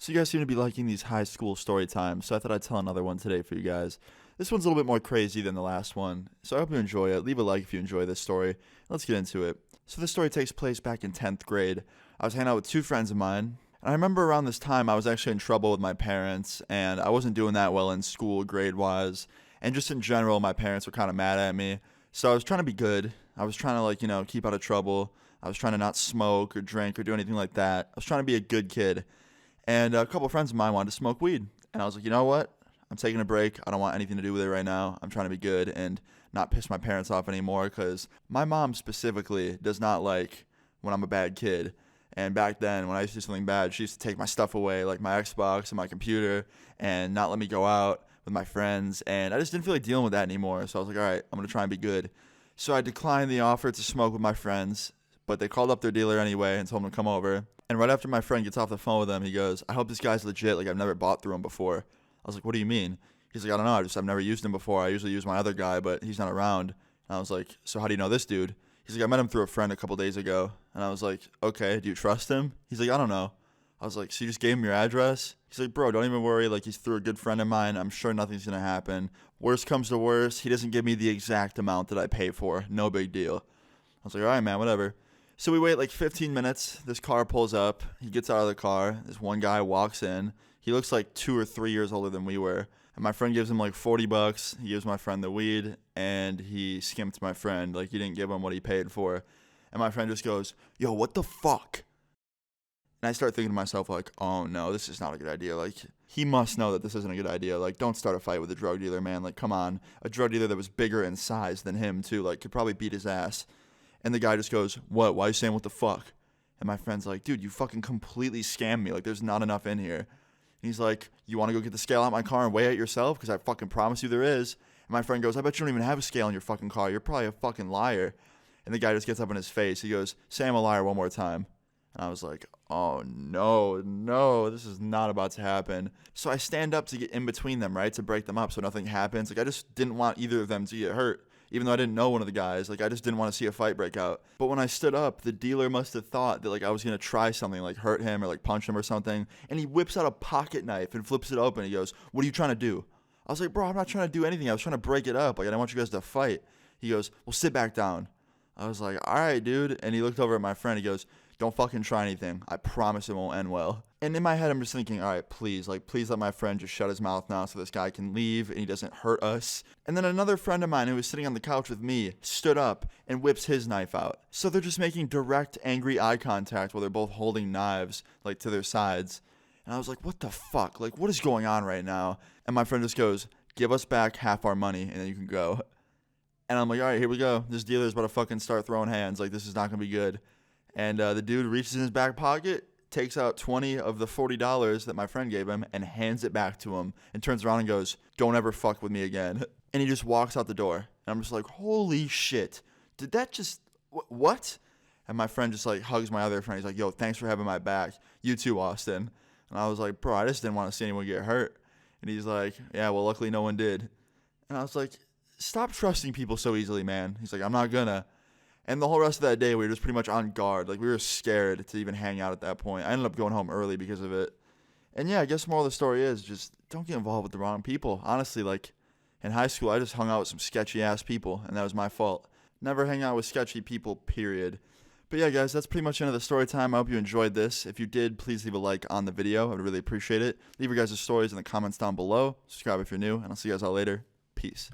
So you guys seem to be liking these high school story times, so I thought I'd tell another one today for you guys. This one's a little bit more crazy than the last one, so I hope you enjoy it. Leave a like if you enjoy this story. Let's get into it. So this story takes place back in 10th grade. I was hanging out with two friends of mine, and I remember around this time I was actually in trouble with my parents, and I wasn't doing that well in school grade-wise, and just in general, my parents were kind of mad at me. So I was trying to be good. I was trying to, keep out of trouble. I was trying to not smoke or drink or do anything like that. I was trying to be a good kid. And a couple of friends of mine wanted to smoke weed. And I was like, you know what? I'm taking a break. I don't want anything to do with it right now. I'm trying to be good and not piss my parents off anymore because my mom specifically does not like when I'm a bad kid. And back then, when I used to do something bad, she used to take my stuff away, like my Xbox and my computer, and not let me go out with my friends. And I just didn't feel like dealing with that anymore. So I was like, all right, I'm going to try and be good. So I declined the offer to smoke with my friends, but they called up their dealer anyway and told him to come over. And right after my friend gets off the phone with him, he goes, I hope this guy's legit. Like, I've never bought through him before. I was like, what do you mean? He's like, I don't know. I've never used him before. I usually use my other guy, but he's not around. And I was like, so how do you know this dude? He's like, I met him through a friend a couple days ago. And I was like, okay, do you trust him? He's like, I don't know. I was like, so you just gave him your address? He's like, bro, don't even worry. Like, he's through a good friend of mine. I'm sure nothing's going to happen. Worst comes to worst, he doesn't give me the exact amount that I pay for. No big deal. I was like, all right, man, whatever. So we wait like 15 minutes. This car pulls up. He gets out of the car. This one guy walks in. He looks like 2 or 3 years older than we were. And my friend gives him like $40. He gives my friend the weed, and he skimped my friend. Like, he didn't give him what he paid for. And my friend just goes, yo, what the fuck? And I start thinking to myself, like, oh no, this is not a good idea. Like, he must know that this isn't a good idea. Like, don't start a fight with a drug dealer, man. Like, come on. A drug dealer that was bigger in size than him, too. Like, could probably beat his ass. And the guy just goes, what? Why are you saying what the fuck? And my friend's like, dude, you fucking completely scammed me. Like, there's not enough in here. And he's like, you want to go get the scale out of my car and weigh it yourself? Because I fucking promise you there is. And my friend goes, I bet you don't even have a scale in your fucking car. You're probably a fucking liar. And the guy just gets up in his face. He goes, say I'm a liar one more time. And I was like, oh, no, this is not about to happen. So I stand up to get in between them, right, to break them up so nothing happens. Like, I just didn't want either of them to get hurt, even though I didn't know one of the guys. Like, I just didn't want to see a fight break out. But when I stood up, the dealer must have thought that, like, I was going to try something, like hurt him or, like, punch him or something. And he whips out a pocket knife and flips it open. He goes, what are you trying to do? I was like, bro, I'm not trying to do anything. I was trying to break it up. Like, I didn't want you guys to fight. He goes, well, sit back down. I was like, all right, dude. And he looked over at my friend. He goes, don't fucking try anything. I promise it won't end well. And in my head, I'm just thinking, all right, please let my friend just shut his mouth now so this guy can leave and he doesn't hurt us. And then another friend of mine who was sitting on the couch with me stood up and whips his knife out. So they're just making direct, angry eye contact while they're both holding knives, like, to their sides. And I was like, what the fuck? Like, what is going on right now? And my friend just goes, give us back half our money and then you can go. And I'm like, all right, here we go. This dealer's about to fucking start throwing hands. Like, this is not going to be good. And the dude reaches in his back pocket, takes out 20 of the $40 that my friend gave him, and hands it back to him, and turns around and goes, don't ever fuck with me again. And he just walks out the door. And I'm just like, holy shit. Did that just, what? And my friend just, like, hugs my other friend. He's like, yo, thanks for having my back. You too, Austin. And I was like, bro, I just didn't want to see anyone get hurt. And he's like, yeah, well, luckily no one did. And I was like, stop trusting people so easily, man. He's like, I'm not gonna. And the whole rest of that day, we were just pretty much on guard. Like, we were scared to even hang out at that point. I ended up going home early because of it. And yeah, I guess more of the story is just don't get involved with the wrong people. Honestly, like, in high school, I just hung out with some sketchy-ass people, and that was my fault. Never hang out with sketchy people, period. But yeah, guys, that's pretty much the end of the story time. I hope you enjoyed this. If you did, please leave a like on the video. I would really appreciate it. Leave your guys' stories in the comments down below. Subscribe if you're new, and I'll see you guys all later. Peace.